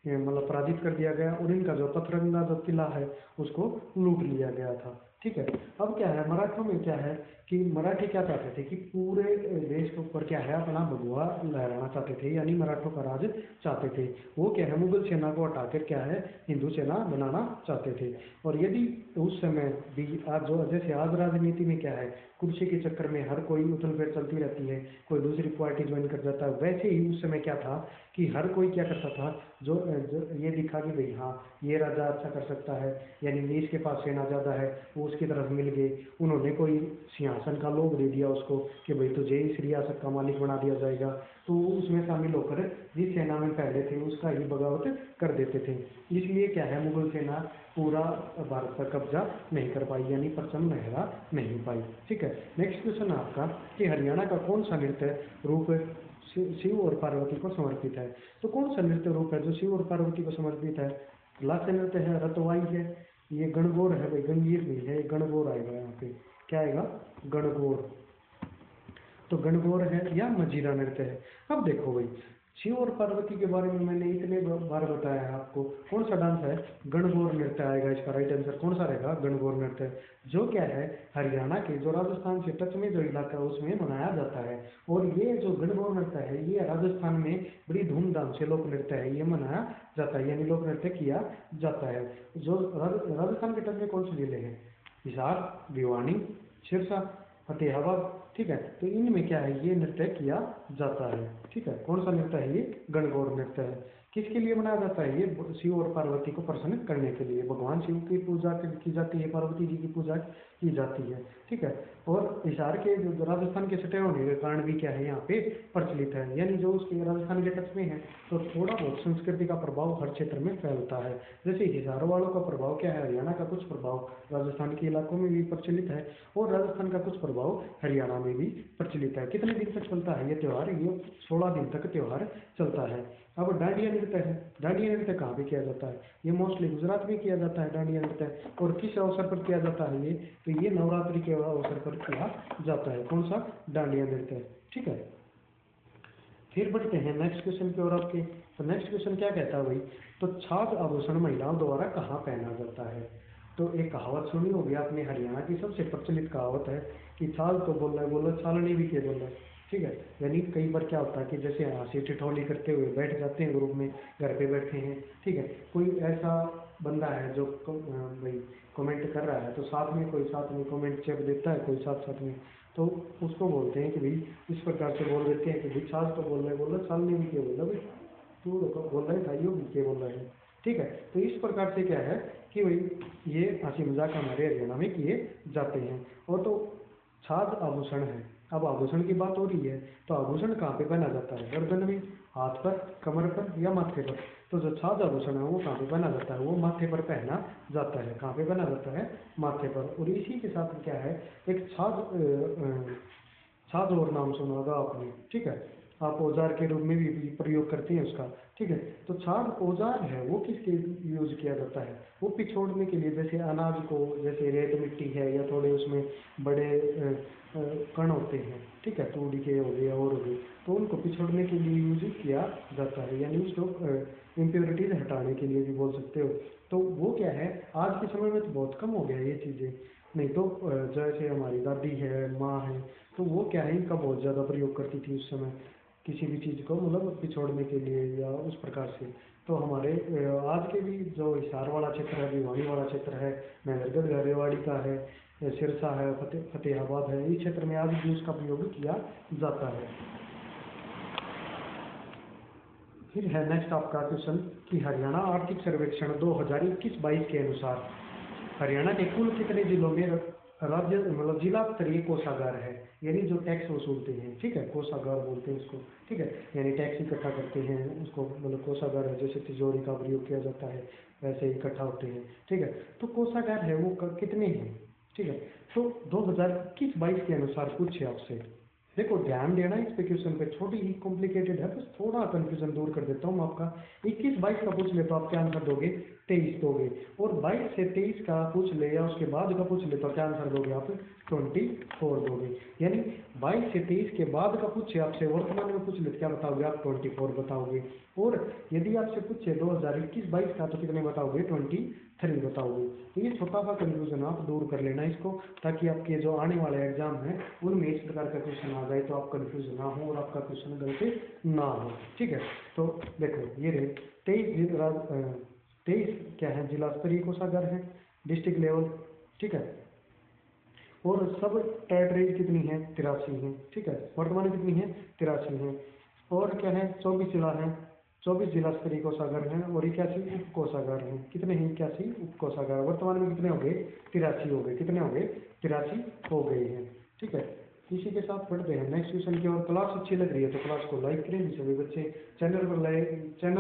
मतलब पराजित कर दिया गया, और इनका जो पथरंगा जो किला है उसको लूट लिया गया था, ठीक है। अब क्या है, मराठों में क्या है कि मराठी क्या चाहते थे कि पूरे देश के ऊपर क्या है अपना भगवा लहराना चाहते थे, यानी मराठों का राज चाहते थे। वो क्या है मुगल सेना को हटाकर क्या है हिंदू सेना बनाना चाहते थे। और यदि उस समय भी आज जो जैसे आज राजनीति में क्या है, कुर्सी के चक्कर में हर कोई उथल फेर चलती रहती है, कोई दूसरी पार्टी ज्वाइन कर जाता है, वैसे ही उस समय क्या था कि हर कोई क्या करता था, जो ये दिखा कि भाई हाँ ये राजा अच्छा कर सकता है, यानी इसके पास सेना ज़्यादा है, वो उसकी तरफ मिल गए, उन्होंने कोई सिंहासन का लोभ दे दिया उसको कि भाई तुझे इस रियासत का मालिक बना दिया जाएगा, तो उसमें शामिल होकर जिस सेना में पहले थे उसका ही बगावत कर देते थे। इसलिए क्या है मुगल सेना पूरा भारत पर कब्जा नहीं कर पाई, यानी परचम लहरा नहीं पाई, ठीक है। नेक्स्ट क्वेश्चन है आपका कि हरियाणा का कौन सा नृत्य रूप शिव और पार्वती को समर्पित है? तो कौन सा नृत्य रूप है जो शिव और पार्वती को समर्पित है? लास्य नृत्य है, रतवाई है, ये गणगौर है, भाई गंगीर नहीं है, गणगौर आएगा यहाँ पे। क्या आएगा? गणगौर। तो गणगौर है या मजीरा नृत्य है। अब देखो भाई शिव और पार्वती के बारे में मैंने इतने बार बताया है आपको, कौन सा डांस है? गणगौर नृत्य आएगा। इसका राइट आंसर कौन सा रहेगा? गणगौर नृत्य, जो क्या है हरियाणा के जो राजस्थान से टच में जो इलाका है उसमें मनाया जाता है। और ये जो गणगौर नृत्य है ये राजस्थान में बड़ी धूमधाम से लोक नृत्य है, ये मनाया जाता है, यानी लोक नृत्य किया जाता है। जो राजस्थान के टच में कौन से जिले हैं? हिसार, भिवानी, सिरसा, फतेहाबाद, ठीक है। तो इनमें क्या है ये नृत्य किया जाता है, ठीक है। कौन सा नृत्य है ये? गणगौर नृत्य है। किसके लिए मनाया जाता है ये? शिव और पार्वती को प्रसन्न करने के लिए। भगवान शिव की पूजा की जाती है, पार्वती जी की पूजा की जाती है, ठीक है। और हिसार के जो राजस्थान के सटे होने के कारण भी क्या है यहाँ पे प्रचलित है, यानी जो उसके राजस्थान के टच में है तो थोड़ा बहुत संस्कृति का प्रभाव हर क्षेत्र में फैलता है। जैसे हिसार वालों का प्रभाव क्या है, हरियाणा का कुछ प्रभाव राजस्थान के इलाकों में भी प्रचलित है, और राजस्थान का कुछ प्रभाव हरियाणा में भी प्रचलित है। कितने दिन तक चलता है ये त्यौहार? ये 16 दिन तक त्यौहार चलता है। अब डांडिया नृत्य है, डांडिया नृत्य कहाँ पे किया जाता है? ये मोस्टली गुजरात में किया जाता है डांडिया नृत्य। और किस अवसर पर किया जाता है ये? तो ये नवरात्रि के अवसर पर किया जाता है। कौन सा? डांडिया नृत्य, ठीक है। फिर बढ़ते हैं नेक्स्ट क्वेश्चन की ओर आपके। तो नेक्स्ट क्वेश्चन क्या कहता है भाई? तो छाछ आभूषण महिलाओं द्वारा कहाँ पहना जाता है? तो एक कहावत सुनी होगी आपने, हरियाणा की सबसे प्रचलित कहावत है कि छाल तो बोल रहा है, बोलो छालनी भी के बोल रहा है। ठीक है। यानी कई बार क्या होता है कि जैसे हंसी ठिठोली करते हुए बैठ जाते हैं ग्रुप में, घर पे बैठे हैं, ठीक है, कोई ऐसा बंदा है जो भाई कमेंट कर रहा है, तो साथ में कोई साथ में कमेंट चेप देता है, कोई साथ साथ में, तो उसको बोलते हैं कि भाई इस प्रकार से बोल देते हैं कि भाई छाछ तो बोल रहा है, साल ने भी क्या बोला भाई, तू बोल रहा है भाइयों भी क्या बोल रहा है, ठीक है। तो इस प्रकार से क्या है कि भाई ये हंसी मजाक हमारे हरियाणा में किए जाते हैं। और तो छाछ आभूषण है। अब आभूषण की बात हो रही है, तो आभूषण कहाँ पे पहना जाता है? गर्दन में, हाथ पर, कमर पर या माथे पर? तो जो छाछ आभूषण है वो कहाँ पे पहना जाता है? वो माथे पर पहना जाता है। कहाँ पे पहना जाता है? माथे पर। और इसी के साथ क्या है, एक छाछ और नाम सुना होगा आपने, ठीक है, आप औजार के रूप में भी प्रयोग करते हैं उसका, ठीक है। तो छाछ औजार है, वो किसके यूज किया जाता है? वो पिछोड़ने के लिए, जैसे अनाज को, जैसे रेत मिट्टी है या थोड़े उसमें बड़े कण होते हैं, ठीक है, तूड़ी के हो गए और हो गए, तो उनको पिछोड़ने के लिए यूज किया जाता है, यानी उसको इम्प्योरिटीज हटाने के लिए भी बोल सकते हो। तो वो क्या है, आज के समय में तो बहुत कम हो गया ये चीज़ें, नहीं तो जैसे हमारी दादी है, माँ है, तो वो क्या है, इनका बहुत ज़्यादा प्रयोग करती थी उस समय, किसी भी चीज़ को मतलब पिछोड़ने के लिए या उस प्रकार से। तो हमारे आज के भी जो हिसार वाला क्षेत्र है, भिवानी वाला क्षेत्र है, मेहरगढ़ गरेवाड़ी का है, सिरसा है, फतेहाबाद है, इस क्षेत्र में आज भी उसका प्रयोग किया जाता है। फिर है नेक्स्ट आपका क्वेश्चन कि हरियाणा आर्थिक सर्वेक्षण 2021-22 के अनुसार हरियाणा के कुल कितने जिलों में राज्य मतलब जिला स्तरीय कोषागार है, यानी जो टैक्स वसूलते हैं, ठीक है, कोषागार बोलते हैं उसको, ठीक है, यानी टैक्स इकट्ठा करते हैं उसको, मतलब कोषागार है, जैसे तिजोरी का प्रयोग किया जाता है वैसे इकट्ठा होते हैं, ठीक है। तो कोषागार है वो कितने हैं, ठीक है। तो 2021-22 के अनुसार पूछे आपसे, देखो ध्यान देना इस पे, क्वेश्चन पे छोटी ही कॉम्प्लिकेटेड है, बस थोड़ा कंफ्यूजन दूर कर देता हूँ आपका। 21-22 का पूछ ले तो आप क्या आंसर दोगे? 23 दोगे। और 22 से 23 का पूछ ले या उसके बाद का पूछ ले तो क्या आंसर दोगे आप? 24 दोगे। यानी 22 से 23 के बाद का पूछे आपसे, वर्तमान में पूछ ले तो क्या बताओगे आप? 24 बताओगे। और यदि आपसे पूछे 2021-22 का तो कितने बताओगे? 23 बताओगे। तो ये छोटा सा कंफ्यूजन आप दूर कर लेना इसको, ताकि आपके जो आने वाले एग्जाम है उनमें इस प्रकार का क्वेश्चन आ जाए तो आप कंफ्यूज ना हो और आपका क्वेश्चन गलत ना हो, ठीक है। तो देखो ये रहे 23 क्या है, जिला स्तरीय कोषागार है, डिस्ट्रिक्ट लेवल, ठीक है। और सब टेरिटरीज कितनी है? 83 है, ठीक है। वर्तमान में कितनी है? 83 है। और क्या है, 24 जिला है, 24 जिला स्तरीय कोषागार हैं और 81 उप कोषागार हैं। कितने हैं? 81 उप कोषागार। वर्तमान में कितने हो गए? 83 हो गए। कितने हो गए? 83 हो गए हैं, ठीक है। इसी के साथ बढ़ते हैं नेक्स्ट क्वेश्चन की और। क्लास अच्छी लग रही है तो क्लास को लाइक करें सभी बच्चे। चैनल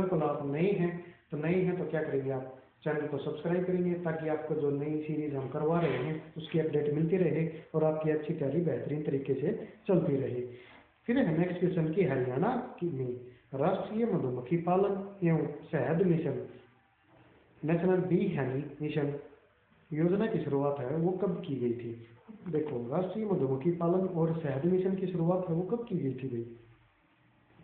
पर आप नए हैं तो क्या करेंगे आप? चैनल को सब्सक्राइब करेंगे, ताकि आपको जो नई सीरीज हम करवा रहे हैं उसकी अपडेट मिलती रहे और आपकी अच्छी तैयारी बेहतरीन तरीके से चलती रहे। फिर है नेक्स्ट क्वेश्चन की हरियाणा में राष्ट्रीय मधुमक्खी पालन एवं शहद mission, national B honey mission योजना की शुरुआत है वो कब की गई थी? देखो राष्ट्रीय मधुमक्खी पालन और शहद मिशन की शुरुआत है वो कब की गई थी भाई?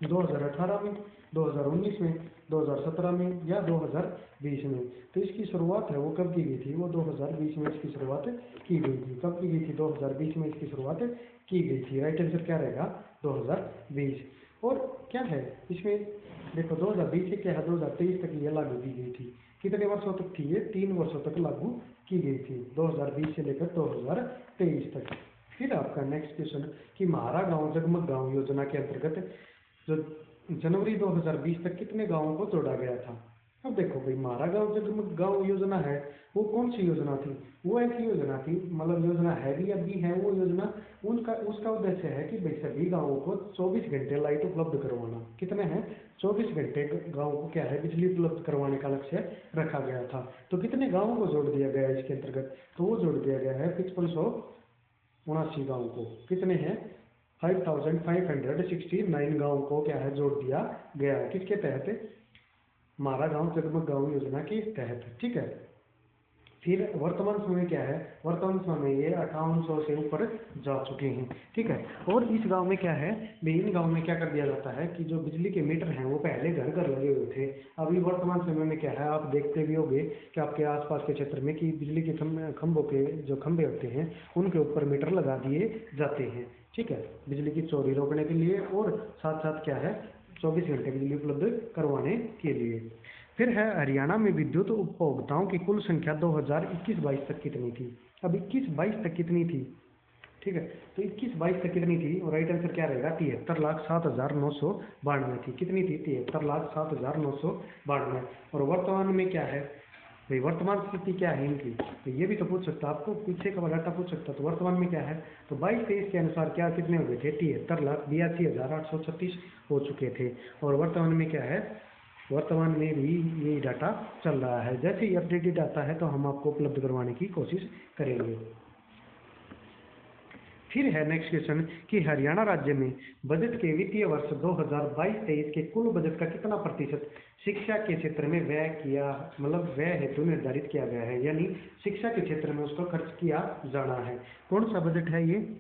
2018 में, 2019 में, 2017 में या 2020 में? तो इसकी शुरुआत है वो कब की गई थी? वो 2020 में इसकी शुरुआत की गई थी। कब की गई थी? 2020 में इसकी शुरुआत की गई थी। राइट आंसर क्या रहेगा? 2020। और क्या है इसमें, देखो 2020 से क्या है, 2023 तक ये लागू की गई थी। कितने वर्षों तक थी ये? 3 वर्षों तक लागू की गई थी, 2020 से लेकर 2023 तक। फिर आपका नेक्स्ट क्वेश्चन कि म्हारा गांव जगमग गांव योजना के अंतर्गत जो जनवरी 2020 तक कितने गांवों को जोड़ा गया था? अब देखो भाई, म्हारा गांव जगमग गांव योजना है वो कौन सी योजना थी? वो ऐसी योजना थी, मतलब योजना है भी अभी है वो योजना, उनका उसका उद्देश्य है कि भाई सभी गांवों को 24 घंटे लाइट उपलब्ध करवाना। कितने हैं? 24 घंटे गाँव को क्या है, बिजली उपलब्ध करवाने का लक्ष्य रखा गया था। तो कितने गाँवों को जोड़ दिया गया है इसके अंतर्गत? तो वो जोड़ दिया गया है 5579 गाँव को। कितने हैं? 5569 गाँव को क्या है, जोड़ दिया गया है। किसके तहत? हमारा गांव जगमग गांव योजना के तहत, ठीक है। फिर वर्तमान समय क्या है, वर्तमान समय ये 5800 से ऊपर जा चुके हैं, ठीक है। और इस गांव में क्या है, इन गांव में क्या कर दिया जाता है कि जो बिजली के मीटर हैं वो पहले घर घर लगे हुए थे। अभी वर्तमान समय में क्या है, आप देखते भी होंगे कि आपके आसपास के क्षेत्र में कि बिजली के खंभों के जो खंभे होते हैं उनके ऊपर मीटर लगा दिए जाते हैं, ठीक है, बिजली की चोरी रोकने के लिए और साथ साथ क्या है 24 घंटे बिजली उपलब्ध करवाने के लिए। फिर है हरियाणा में विद्युत उपभोक्ताओं की कुल संख्या 2021-22 तक कितनी थी। अब 21-22 तक कितनी थी, ठीक है, तो 21-22 तक कितनी थी, और राइट आंसर क्या रहेगा 73,07,992 थी। कितनी थी, 73,07,992। और वर्तमान में क्या है भाई, वर्तमान स्थिति क्या है इनकी, तो ये भी तो पूछ सकता, आपको पीछे का डाटा पूछ सकता। तो वर्तमान में क्या है, तो 22-23 के अनुसार क्या कितने हो गए थे, 73,82,836 हो चुके थे। और वर्तमान में क्या है, वर्तमान में भी ये डाटा चल रहा है। जैसे ही अपडेटेड आता है तो हम आपको उपलब्ध करवाने की कोशिश करेंगे। फिर है नेक्स्ट क्वेश्चन कि हरियाणा राज्य में बजट के वित्तीय वर्ष 2022-23 के कुल बजट का कितना प्रतिशत शिक्षा के क्षेत्र में व्यय किया, मतलब व्यय हेतु निर्धारित किया गया है, यानी शिक्षा के क्षेत्र में उसका खर्च किया जाना है। कौन सा बजट है ये,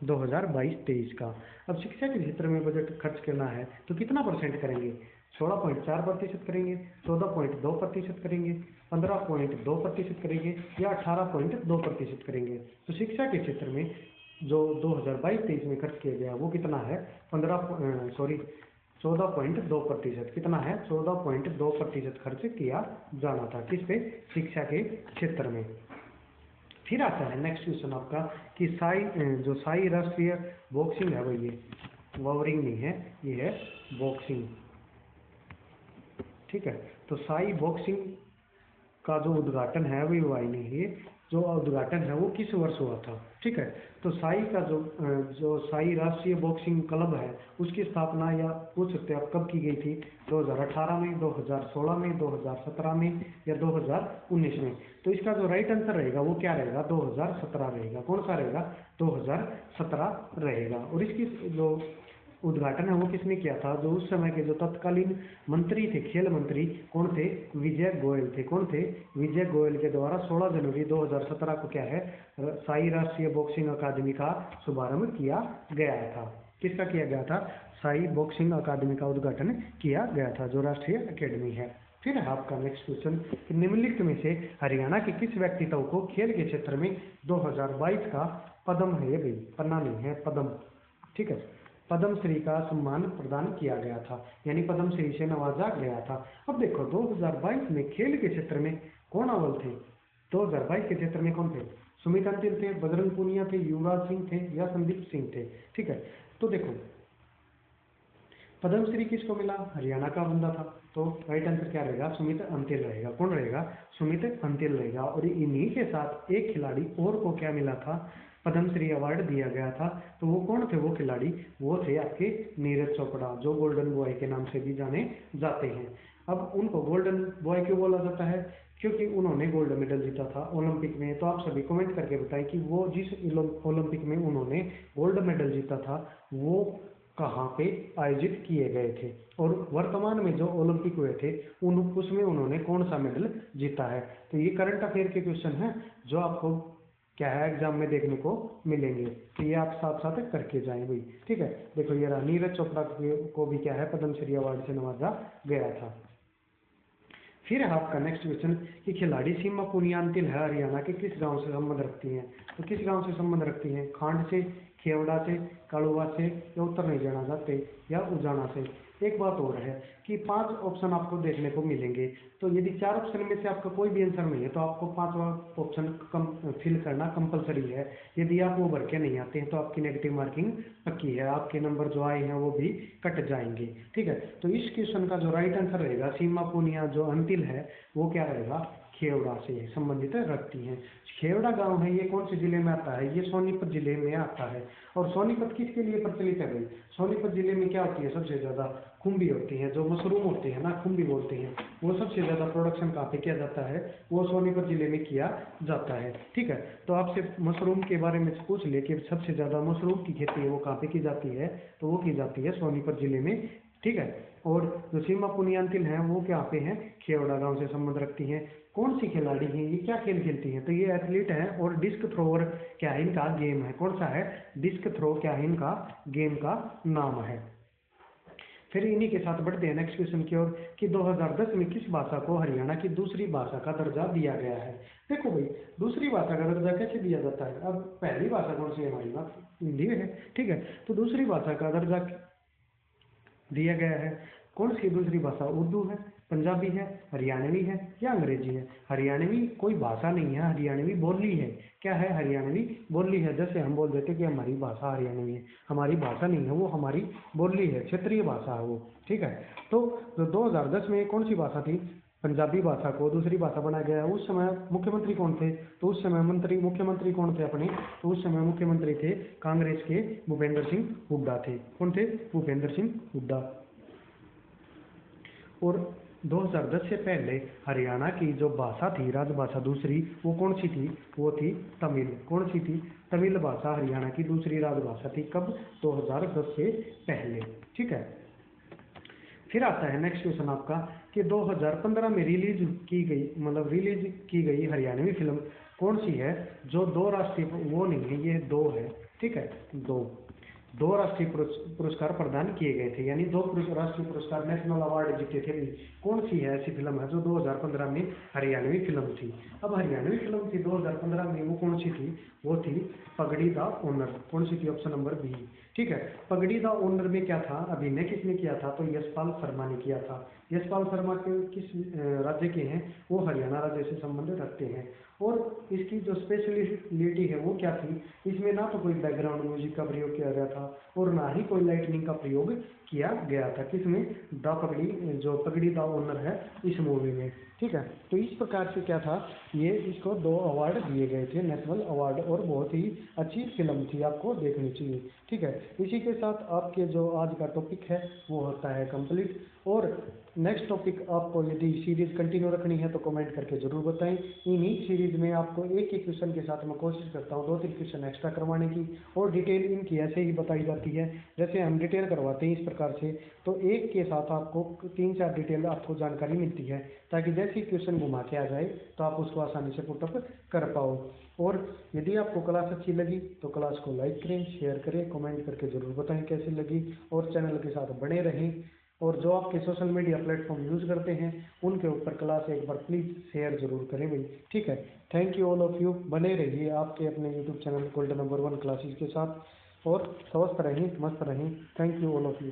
2022-23 का। अब शिक्षा के क्षेत्र में बजट खर्च करना है तो कितना परसेंट करेंगे, 16.4% करेंगे, 14.2% करेंगे, 15.2% करेंगे या 18.2% करेंगे। तो शिक्षा के क्षेत्र में जो 2022-23 में खर्च किया गया वो कितना है, 14.2%। कितना है, 14.2% खर्च किया जाना था, किस पे, शिक्षा के क्षेत्र में। फिर आता है नेक्स्ट क्वेश्चन आपका कि जो साई राष्ट्रीय बॉक्सिंग है वो, ये वॉवरिंग नहीं है, ये है बॉक्सिंग, ठीक है। तो साई बॉक्सिंग का जो उद्घाटन है अभी हुआ ही नहीं है, जो उद्घाटन है वो किस वर्ष हुआ था, ठीक है। तो साई का जो साई राष्ट्रीय बॉक्सिंग क्लब है उसकी स्थापना, या पूछ सकते हैं आप कब की गई थी, 2018 में, 2016 में, 2017 में या 2019 में। तो इसका जो राइट आंसर रहेगा वो क्या रहेगा, 2017 रहेगा। कौन सा रहेगा, 2017 रहेगा। और इसकी जो उद्घाटन है वो किसने किया था, जो उस समय के जो तत्कालीन मंत्री थे, खेल मंत्री, कौन थे, विजय गोयल थे। कौन थे, विजय गोयल के द्वारा 16 जनवरी 2017 को क्या है, साई राष्ट्रीय बॉक्सिंग अकादमी का शुभारंभ किया गया था। किसका किया गया था, साई बॉक्सिंग अकादमी का उद्घाटन किया गया था, जो राष्ट्रीय अकेडमी है। फिर है आपका नेक्स्ट क्वेश्चन कि निम्नलिखित में से हरियाणा के किस व्यक्तित्व को खेल के क्षेत्र में 2022 का पद्म है, भाई पन्ना नहीं है, पद्म, ठीक है, पद्म श्री का सम्मान प्रदान किया गया था, यानी पद्म श्री से नवाजा गया था। अब देखो 2022 में खेल के क्षेत्र में कौन अव्वल थे, 2022 के क्षेत्र में कौन थे, सुमित अंतिल थे, बजरंग पूनिया थे, युवराज सिंह थे या संदीप सिंह थे, ठीक है। तो देखो पद्मश्री किसको मिला, हरियाणा का बंदा था, तो राइट आंसर क्या रहेगा, सुमित अंतिल रहेगा। कौन रहेगा, सुमित अंतिल रहेगा। और इन्हीं के साथ एक खिलाड़ी और को क्या मिला था, पद्मश्री अवार्ड दिया गया था। तो वो कौन थे, वो खिलाड़ी, वो थे आपके नीरज चोपड़ा, जो गोल्डन बॉय के नाम से भी जाने जाते हैं। अब उनको गोल्डन बॉय क्यों बोला जाता है, क्योंकि उन्होंने गोल्ड मेडल जीता था ओलंपिक में। तो आप सभी कमेंट करके बताएं कि वो जिस ओलंपिक में उन्होंने गोल्ड मेडल जीता था वो कहाँ पे आयोजित किए गए थे, और वर्तमान में जो ओलंपिक हुए थे उसमें उन्होंने कौन सा मेडल जीता है। तो ये करंट अफेयर के क्वेश्चन हैं जो आपको क्या है एग्जाम में देखने को मिलेंगे, तो ये आप साथ साथ करके जाएं भाई, ठीक है। देखो ये रहा, नीरज चोपड़ा को भी क्या है पद्मश्री अवार्ड से नवाजा गया था। फिर है आपका नेक्स्ट क्वेश्चन कि खिलाड़ी सीमा पुनियांतिल है हरियाणा के किस गांव से संबंध रखती हैं। तो किस गांव से संबंध रखती हैं, खांड से, खेवड़ा से, कालुवा से या उत्तर नहीं जाना चाहते या उजाना से। एक बात और है कि 5 ऑप्शन आपको देखने को मिलेंगे, तो यदि 4 ऑप्शन में से आपका कोई भी आंसर नहीं है तो आपको 5वां ऑप्शन फिल करना कंपलसरी है। यदि आप वो भर के नहीं आते हैं तो आपकी नेगेटिव मार्किंग पक्की है, आपके नंबर जो आए हैं वो भी कट जाएंगे, ठीक है। तो इस क्वेश्चन का जो राइट आंसर रहेगा, सीमा पुनिया जो अंतिल है वो क्या रहेगा, खेवड़ा से संबंधित रखती हैं। खेवड़ा गांव है, ये कौन से जिले में आता है, ये सोनीपत जिले में आता है। और सोनीपत किसके लिए प्रचलित है भाई, सोनीपत जिले में क्या होती है, सबसे ज्यादा खुम्बी होती है, जो मशरूम होते हैं ना, खुम्बी बोलते हैं, वो सबसे ज्यादा प्रोडक्शन कहाँ पे किया जाता है, वो सोनीपत जिले में किया जाता है, ठीक है। तो आपसे मशरूम के बारे में पूछ ले कि सबसे ज्यादा मशरूम की खेती है वो कहाँ पे की जाती है, तो वो की जाती है सोनीपत जिले में ठीक है। और जो सीमा पुनियांतिल हैं वो क्या पे हैं, खेवड़ा गांव से संबंध रखती हैं। कौन सी खिलाड़ी हैं, ये क्या खेल खेलती हैं, तो ये एथलीट हैं। और डिस्क थ्रोअर क्या है इनका गेम है, कौन सा है, डिस्क थ्रो क्या है इनका गेम का नाम है। फिर इन्हीं के साथ बढ़ते हैं नेक्स्ट क्वेश्चन की ओर कि 2010 में किस भाषा को हरियाणा की दूसरी भाषा का दर्जा दिया गया है। देखो भाई, दूसरी भाषा का दर्जा कैसे दिया जाता है, अब पहली भाषा कौन सी है हमारी बात हिंदी है, ठीक है। तो दूसरी भाषा का दर्जा दिया गया है, कौन सी दूसरी भाषा, उर्दू है, पंजाबी है, हरियाणवी है या अंग्रेजी है। हरियाणवी कोई भाषा नहीं है, हरियाणवी बोली है। क्या है, हरियाणवी बोली है। जैसे हम बोल देते कि हमारी भाषा हरियाणवी है, हमारी भाषा नहीं है, वो हमारी बोली है, क्षेत्रीय भाषा है वो, ठीक है। तो 2010 में कौन सी भाषा थी, पंजाबी भाषा को दूसरी भाषा बनाया गया। उस समय मुख्यमंत्री कौन थे, तो उस समय मुख्यमंत्री कौन थे अपने, तो उस समय मुख्यमंत्री थे कांग्रेस के भूपेंद्र सिंह हुड्डा थे। कौन थे, भूपेंद्र सिंह हुड्डा। और 2010 से पहले हरियाणा की जो भाषा थी राजभाषा दूसरी, वो कौन सी थी, वो थी तमिल। कौन सी थी, तमिल भाषा हरियाणा की दूसरी राजभाषा थी। कब, 2010 से पहले, ठीक है। फिर आता है नेक्स्ट क्वेश्चन आपका कि 2015 में रिलीज की गई हरियाणवी फिल्म कौन सी है जो दो राष्ट्रीय, वो नहीं है, ये दो है, ठीक है। दो राष्ट्रीय पुरस्कार प्रदान किए गए थे, यानी दो राष्ट्रीय पुरस्कार, नेशनल अवार्ड जीते थे भी। कौन सी है ऐसी फिल्म है जो 2015 में हरियाणवी फिल्म थी। अब हरियाणवी फिल्म थी 2015 में, वो कौन सी थी, वो थी पगड़ी द ओनर। कौन सी थी, ऑप्शन नंबर बी, ठीक है। पगड़ी द ओनर में क्या था, अभिनय किसने किया था, तो यशपाल शर्मा ने किया था। यशपाल शर्मा के किस राज्य के हैं, वो हरियाणा राज्य से संबंध रखते हैं। और इसकी जो स्पेशलिटी है वो क्या थी, इसमें ना तो कोई बैकग्राउंड म्यूजिक का प्रयोग किया गया था और ना ही कोई लाइटनिंग का प्रयोग किया गया था। किसमें, द पगड़ी, जो पगड़ी द ओनर है इस मूवी में, ठीक है। तो इस प्रकार से क्या था, ये इसको 2 अवार्ड दिए गए थे, नेशनल अवार्ड, और बहुत ही अच्छी फिल्म थी, आपको देखनी चाहिए, ठीक है। इसी के साथ आपके जो आज का टॉपिक है वो होता है कंप्लीट। और नेक्स्ट टॉपिक आपको यदि सीरीज कंटिन्यू रखनी है तो कमेंट करके जरूर बताएं। इन्हीं सीरीज में आपको एक एक क्वेश्चन के साथ मैं कोशिश करता हूँ 2-3 क्वेश्चन एक्स्ट्रा करवाने की, और डिटेल इनकी ऐसे ही बताई जाती है जैसे हम डिटेल करवाते हैं इस प्रकार से। तो एक के साथ आपको 3-4 डिटेल आपको जानकारी मिलती है, ताकि जैसे ही क्वेश्चन घुमा के आ जाए तो आप उसको आसानी से पुटअप कर पाओ। और यदि आपको क्लास अच्छी लगी तो क्लास को लाइक करें, शेयर करें, कमेंट करके जरूर बताएं कैसी लगी, और चैनल के साथ बने रहें। और जो आपके सोशल मीडिया प्लेटफॉर्म यूज़ करते हैं उनके ऊपर क्लास एक बार प्लीज़ शेयर जरूर करें भाई, ठीक है। Thank you all of you, बने रहिए आपके अपने YouTube channel golden number 1 classes के साथ, और स्वस्थ रहें, मस्त रहें। Thank you all of you.